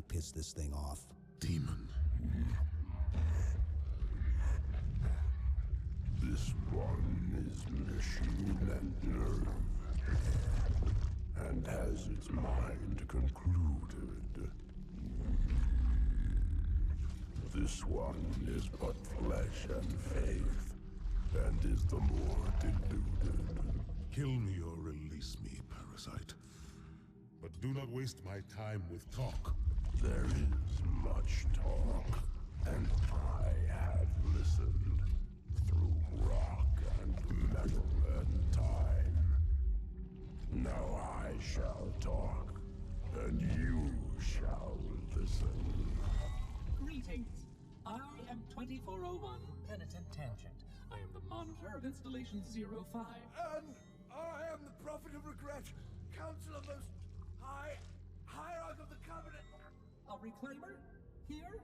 not piss this thing off. Demon. This one is machine and nerve, and has its mind concluded. This one is but flesh and faith, and is the more deluded. Kill me or release me, parasite. But do not waste my time with talk. There is much talk, and I have listened through rock and metal and time. Now I shall talk, and you shall listen. Greetings. I am 2401 Penitent Tangent. I am the monitor of installation 05. And I am the Prophet of Regret, Council of Most High, Hierarch of the Covenant. A reclaimer? Here?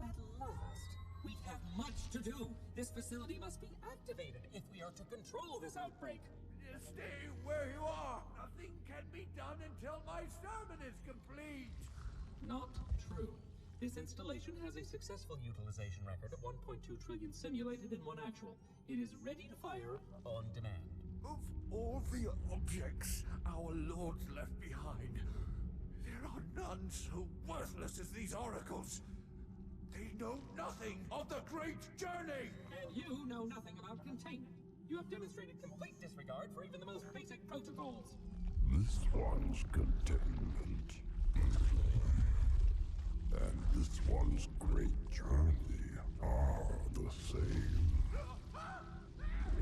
At last. We have much to do. This facility must be activated if we are to control this outbreak. Stay where you are. Nothing can be done until my sermon is complete. Not true. This installation has a successful utilization record of 1.2 trillion simulated and 1 actual. It is ready to fire on demand. Of all the objects our lords left behind, there are none so worthless as these oracles. They know nothing of the great journey! And you know nothing about containment. You have demonstrated complete disregard for even the most basic protocols. This one's containment. And this one's great journey are the same.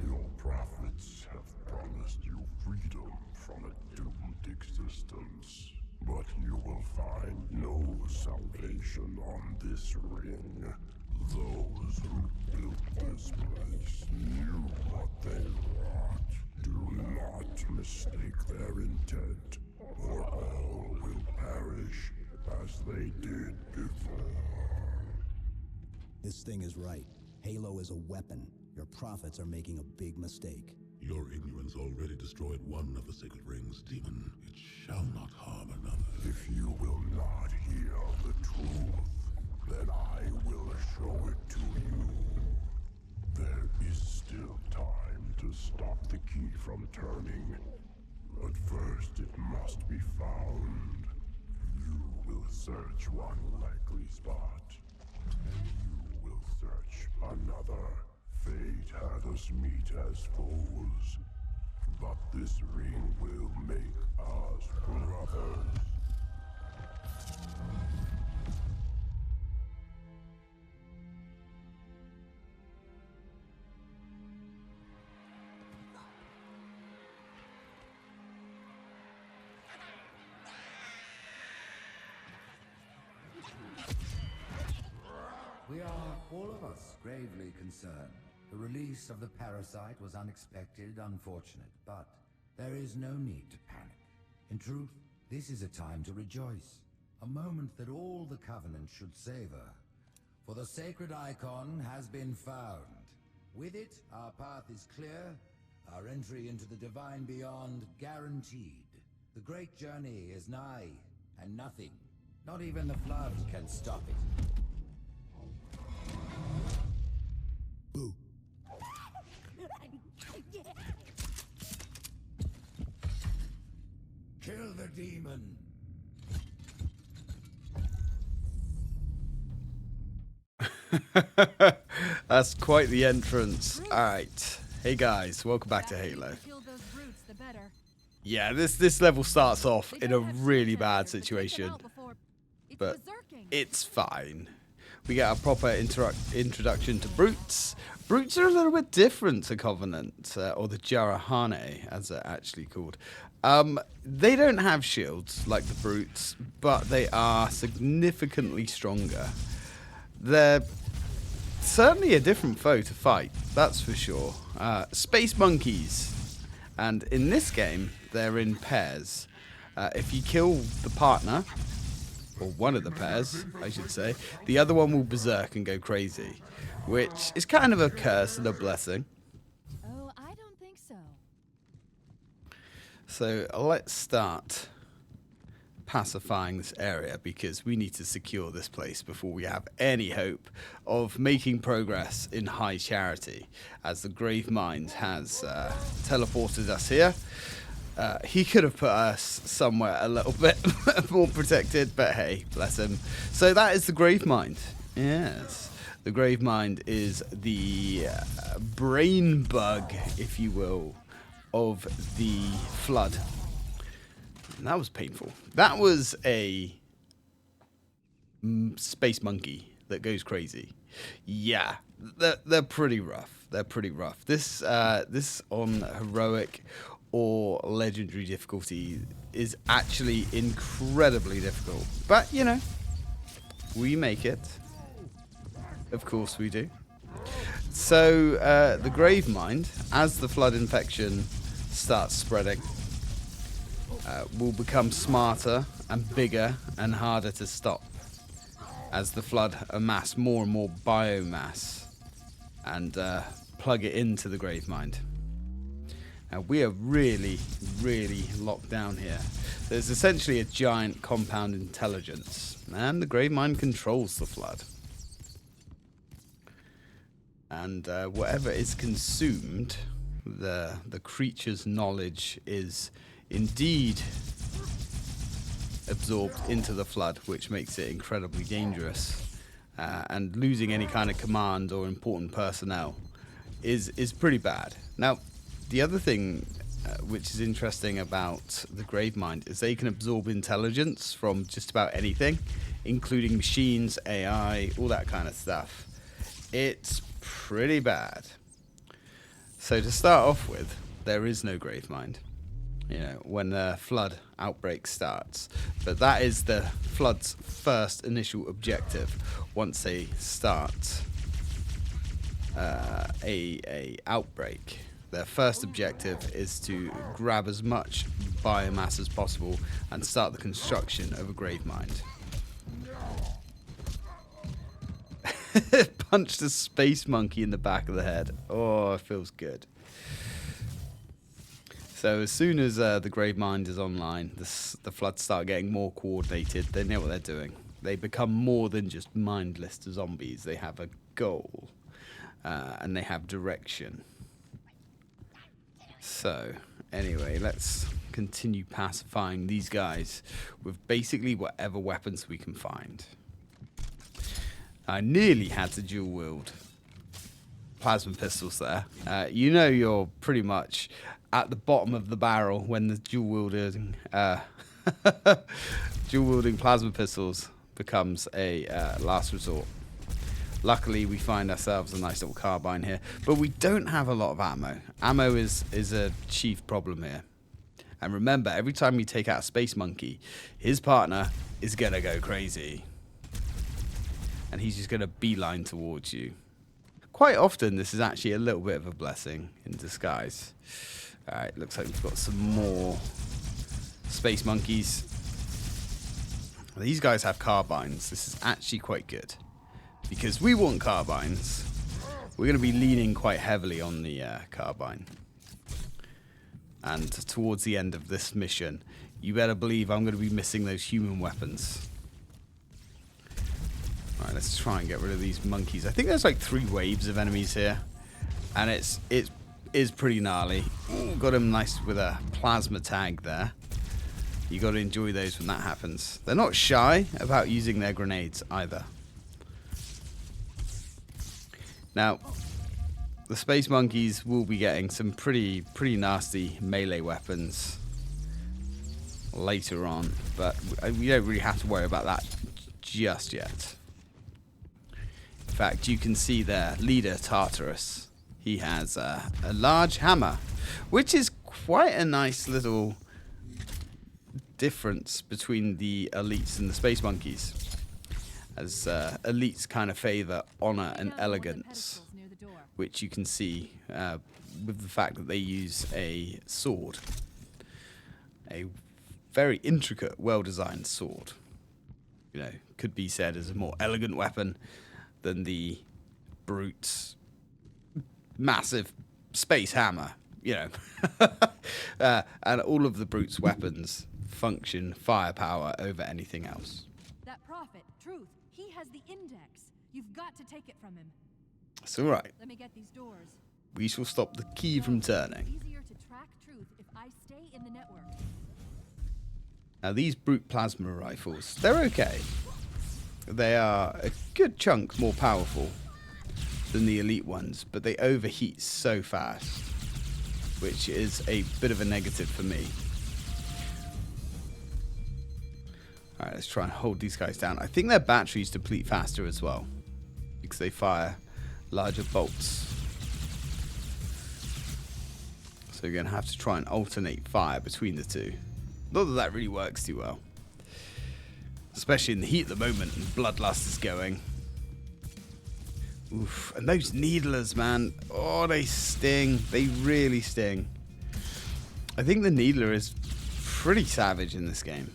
Your prophets have promised you freedom from a doomed existence. But you will find no salvation on this ring. Those who built this place knew what they wrought. Do not mistake their intent, or all will perish as they did before. This thing is right. Halo is a weapon. Your prophets are making a big mistake. Your ignorance already destroyed one of the sacred rings, demon. It shall not harm another. If you will not hear the truth, then I will show it to you. There is still time to stop the key from turning. But first it must be found. You will search one likely spot. You will search another. Fate had us meet as foes. But this ring will make us brothers. We are, all of us, gravely concerned. The release of the parasite was unexpected, unfortunate, but there is no need to panic. In truth, this is a time to rejoice. A moment that all the Covenant should savor. For the sacred icon has been found. With it, our path is clear, our entry into the divine beyond guaranteed. The great journey is nigh, and nothing, not even the flood, can stop it. Boo. Kill the demon! That's quite the entrance. Alright. Hey guys, welcome back to Halo. Yeah, this level starts off in a really bad situation. But it's fine. We get a proper introduction to brutes. Brutes are a little bit different to Covenant, or the Jarahane, as they're actually called. They don't have shields like the brutes, but they are significantly stronger. They're certainly a different foe to fight, that's for sure. Space monkeys, and in this game, they're in pairs. If you kill the partner, or one of the pairs, I should say, the other one will berserk and go crazy, which is kind of a curse and a blessing. Oh, I don't think so. So let's start pacifying this area because we need to secure this place before we have any hope of making progress in high charity, as the Gravemind has teleported us here. He could have put us somewhere a little bit more protected, but hey, bless him. So that is the Gravemind. Yes. The Gravemind is the brain bug, if you will, of the flood. And that was painful. That was a space monkey that goes crazy. Yeah, they're pretty rough. They're pretty rough. This on heroic or legendary difficulty is actually incredibly difficult. But, you know, we make it. Of course we do. So, the Gravemind, as the flood infection starts spreading, will become smarter and bigger and harder to stop as the flood amass more and more biomass and plug it into the Gravemind. Now, we are really, really locked down here. There's essentially a giant compound intelligence, and the Gravemind controls the flood. And whatever is consumed, the creature's knowledge is indeed absorbed into the flood, which makes it incredibly dangerous. And losing any kind of command or important personnel is pretty bad. Now, the other thing which is interesting about the Gravemind is they can absorb intelligence from just about anything, including machines, AI, all that kind of stuff. It's pretty bad. So to start off with, there is no Gravemind, you know, when the flood outbreak starts. But that is the flood's first initial objective once they start a outbreak. Their first objective is to grab as much biomass as possible and start the construction of a Gravemind. Punched a space monkey in the back of the head. Oh, it feels good. So as soon as the Gravemind is online, the floods start getting more coordinated. They know what they're doing. They become more than just mindless zombies. They have a goal, and they have direction. So, anyway, let's continue pacifying these guys with basically whatever weapons we can find. I nearly had to dual wield plasma pistols there. You know you're pretty much at the bottom of the barrel when the dual wielding plasma pistols becomes a last resort. Luckily, we find ourselves a nice little carbine here, but we don't have a lot of ammo. Ammo is a chief problem here. And remember, every time you take out a space monkey, his partner is going to go crazy. And he's just going to beeline towards you. Quite often, this is actually a little bit of a blessing in disguise. Alright, looks like we've got some more space monkeys. These guys have carbines. This is actually quite good. Because we want carbines, we're going to be leaning quite heavily on the carbine. And towards the end of this mission, you better believe I'm going to be missing those human weapons. Alright, let's try and get rid of these monkeys. I think there's like 3 waves of enemies here. And it is pretty gnarly. Ooh, got him nice with a plasma tag there. You got to enjoy those when that happens. They're not shy about using their grenades either. Now, the space monkeys will be getting some pretty nasty melee weapons later on, but we don't really have to worry about that just yet. In fact, you can see their leader, Tartarus. He has a large hammer, which is quite a nice little difference between the elites and the space monkeys. As elites kind of favor honor and elegance, which you can see with the fact that they use a sword. A very intricate, well-designed sword. You know, could be said as a more elegant weapon than the brute's massive space hammer, you know. And all of the brute's weapons function firepower over anything else. That prophet, Truth, he has the index. You've got to take it from him. It's alright. Let me get these doors. We shall stop the key from turning. It's easier to track Truth if I stay in the network. Now these brute plasma rifles, they're okay. They are a good chunk more powerful than the elite ones, but they overheat so fast, which is a bit of a negative for me. Alright, let's try and hold these guys down. I think their batteries deplete faster as well, because they fire larger bolts. So you're going to have to try and alternate fire between the two. Not that that really works too well. Especially in the heat at the moment and Bloodlust is going. Oof. And those needlers, man. Oh, they sting. They really sting. I think the needler is pretty savage in this game.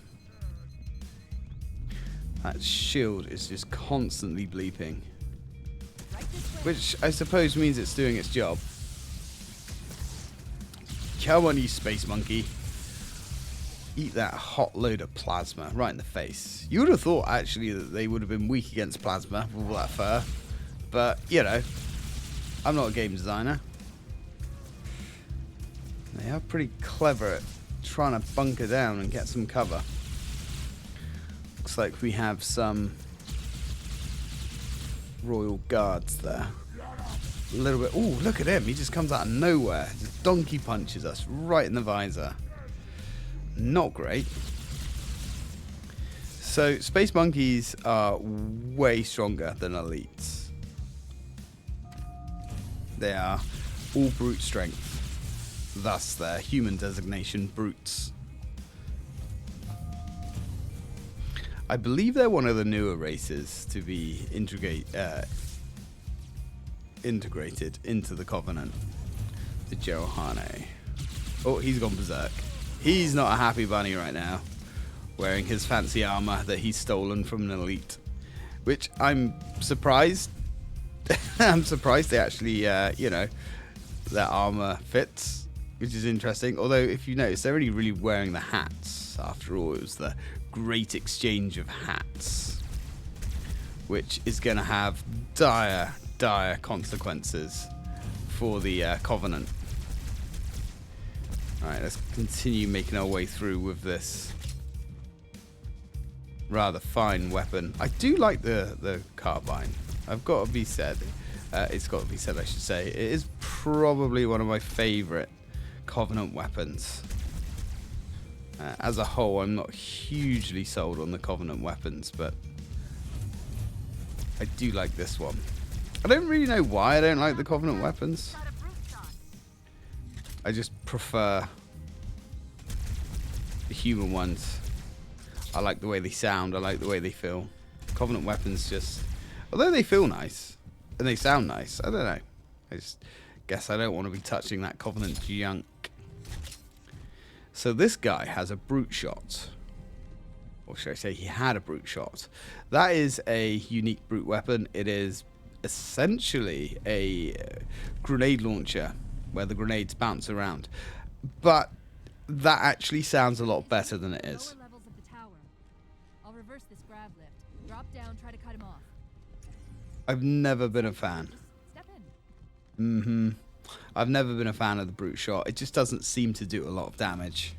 That shield is just constantly bleeping. Which I suppose means it's doing its job. Come on, you space monkey. Eat that hot load of plasma right in the face. You would have thought, actually, that they would have been weak against plasma with all that fur. But, you know, I'm not a game designer. They are pretty clever at trying to bunker down and get some cover. Looks like we have some royal guards there. A little bit. Oh, look at him. He just comes out of nowhere. Just donkey punches us right in the visor. Not great. So, space monkeys are way stronger than elites. They are all brute strength. Thus, their human designation, brutes. I believe they're one of the newer races to be integrated into the Covenant. The Jerohane. Oh, he's gone berserk. He's not a happy bunny right now, wearing his fancy armor that he's stolen from an elite. Which I'm surprised. I'm surprised they actually, you know, their armor fits, which is interesting. Although, if you notice, they're only really wearing the hats. After all, it was the great exchange of hats, which is going to have dire, dire consequences for the Covenant. Alright, let's continue making our way through with this rather fine weapon. I do like the carbine. I've got to be said. It's got to be said, I should say. It is probably one of my favourite Covenant weapons. As a whole, I'm not hugely sold on the Covenant weapons, but I do like this one. I don't really know why I don't like the Covenant weapons. I just prefer the human ones. I like the way they sound. I like the way they feel. Covenant weapons just, although they feel nice and they sound nice, I don't know. I just guess I don't want to be touching that Covenant junk. So this guy has a brute shot. Or should I say he had a brute shot. That is a unique brute weapon. It is essentially a grenade launcher where the grenades bounce around. But that actually sounds a lot better than it is. Lower levels of the tower. I'll reverse this grav lift. Drop down, try to cut him off. I've never been a fan. Step in. I've never been a fan of the brute shot. It just doesn't seem to do a lot of damage.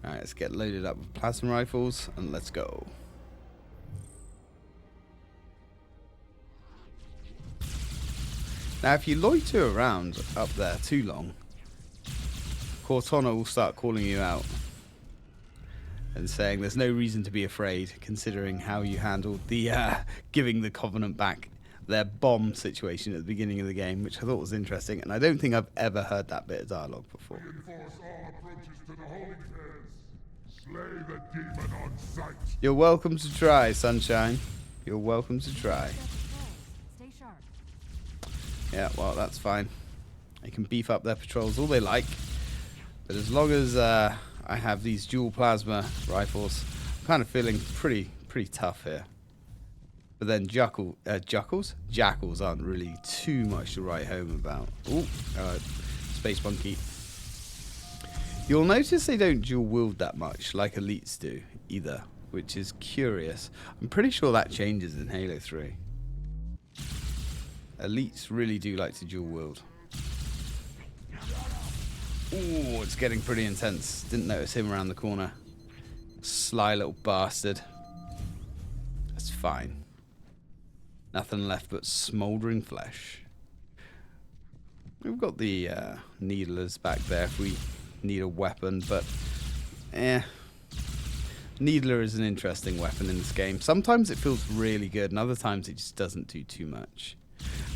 Alright, let's get loaded up with plasma rifles and let's go. Now, if you loiter around up there too long, Cortana will start calling you out and saying there's no reason to be afraid, considering how you handled the giving the Covenant back their bomb situation at the beginning of the game, which I thought was interesting, and I don't think I've ever heard that bit of dialogue before. Reinforce all approaches to the holding pairs. Slay the demon on sight. You're welcome to try, Sunshine. You're welcome to try. Stay sharp. Yeah, well, that's fine. They can beef up their patrols all they like, but as long as I have these dual plasma rifles, I'm kind of feeling pretty tough here. But then jackals aren't really too much to write home about. Ooh, space monkey. You'll notice they don't dual wield that much like elites do either, which is curious. I'm pretty sure that changes in Halo 3. Elites really do like to dual wield. Ooh, it's getting pretty intense. Didn't notice him around the corner. Sly little bastard. That's fine. Nothing left but smouldering flesh. We've got the needlers back there if we need a weapon, but needler is an interesting weapon in this game. Sometimes it feels really good, and other times it just doesn't do too much.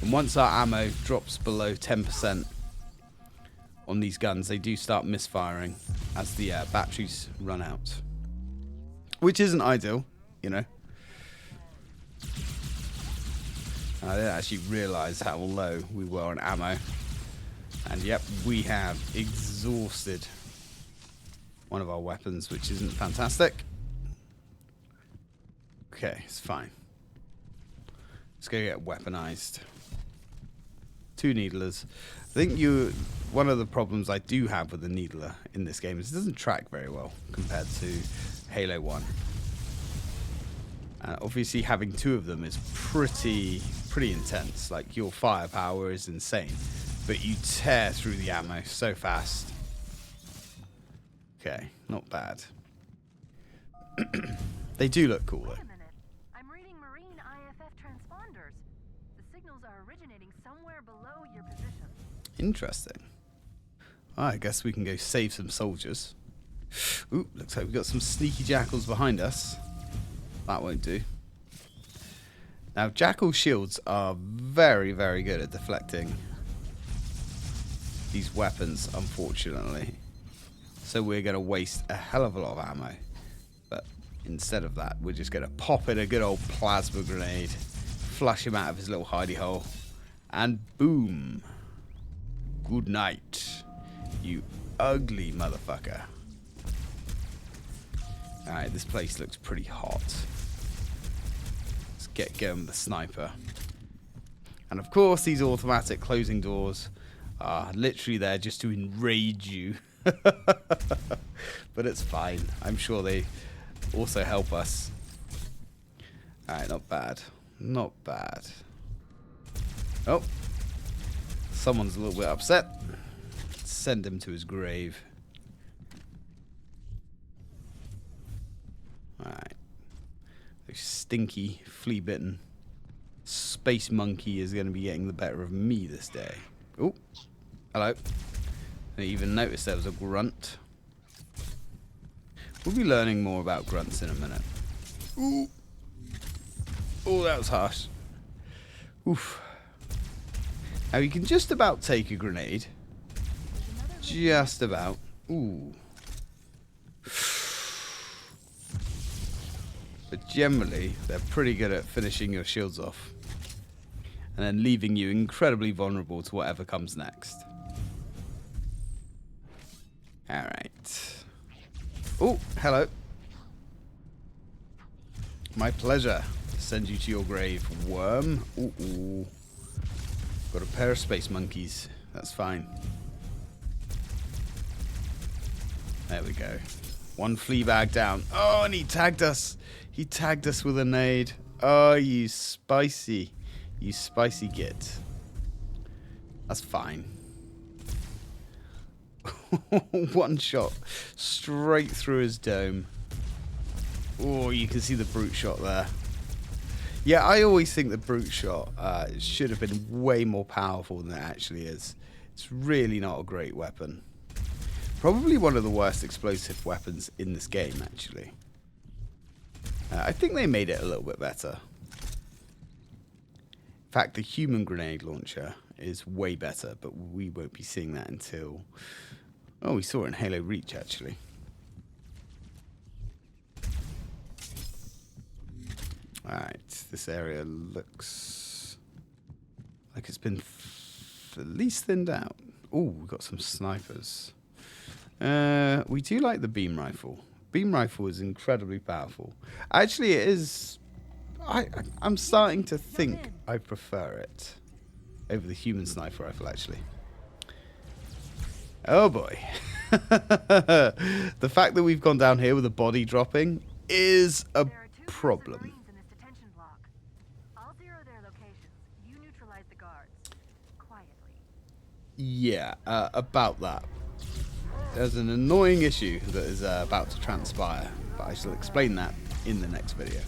And once our ammo drops below 10% on these guns, they do start misfiring as the batteries run out, which isn't ideal, you know. I didn't actually realize how low we were on ammo. And yep, we have exhausted one of our weapons, which isn't fantastic. Okay, it's fine. Let's go get weaponized. 2 needlers. I think one of the problems I do have with the needler in this game is it doesn't track very well compared to Halo 1. Obviously having 2 of them is pretty intense. Like, your firepower is insane, but you tear through the ammo so fast. Okay, not bad. They do look cool though. Wait a minute. I'm reading marine IFF transponders. The signals are originating somewhere below your position. Interesting. I guess we can go save some soldiers. Ooh, looks like we've got some sneaky jackals behind us. That won't do. Now, jackal shields are very, very good at deflecting these weapons, unfortunately. So we're going to waste a hell of a lot of ammo. But instead of that, we're just going to pop in a good old plasma grenade, flush him out of his little hidey hole, and boom. Good night, you ugly motherfucker. Alright, this place looks pretty hot. Let's get going with the sniper. And of course, these automatic closing doors are literally there just to enrage you. But it's fine. I'm sure they also help us. Alright, not bad. Not bad. Oh. Someone's a little bit upset. Send him to his grave. Alright. The stinky, flea-bitten space monkey is going to be getting the better of me this day. Oh, hello. I didn't even notice there was a grunt. We'll be learning more about grunts in a minute. Ooh. Oh, that was harsh. Oof. Now you can just about take a grenade. Just about. Ooh. But generally, they're pretty good at finishing your shields off. And then leaving you incredibly vulnerable to whatever comes next. Alright. Oh, hello. My pleasure to send you to your grave, worm. Ooh. Got a pair of space monkeys. That's fine. There we go. One flea bag down. Oh, and he tagged us. He tagged us with a nade. Oh, you spicy git. That's fine. One shot straight through his dome. Oh, you can see the brute shot there. Yeah, I always think the brute shot should have been way more powerful than it actually is. It's really not a great weapon. Probably one of the worst explosive weapons in this game, actually. I think they made it a little bit better. In fact, the human grenade launcher is way better, but we won't be seeing that until... Oh, we saw it in Halo Reach, actually. Alright, this area looks like it's been at least thinned out. Oh, we've got some snipers. We do like the beam rifle. Beam rifle is incredibly powerful. Actually, it is... I'm starting to think I prefer it over the human sniper rifle, actually. Oh boy. The fact that we've gone down here with a body dropping is a There are 2 problem. Marines in this detention block. I'll zero their locations. You neutralize the guards. Quietly. Yeah, about that. There's an annoying issue that is about to transpire, but I shall explain that in the next video.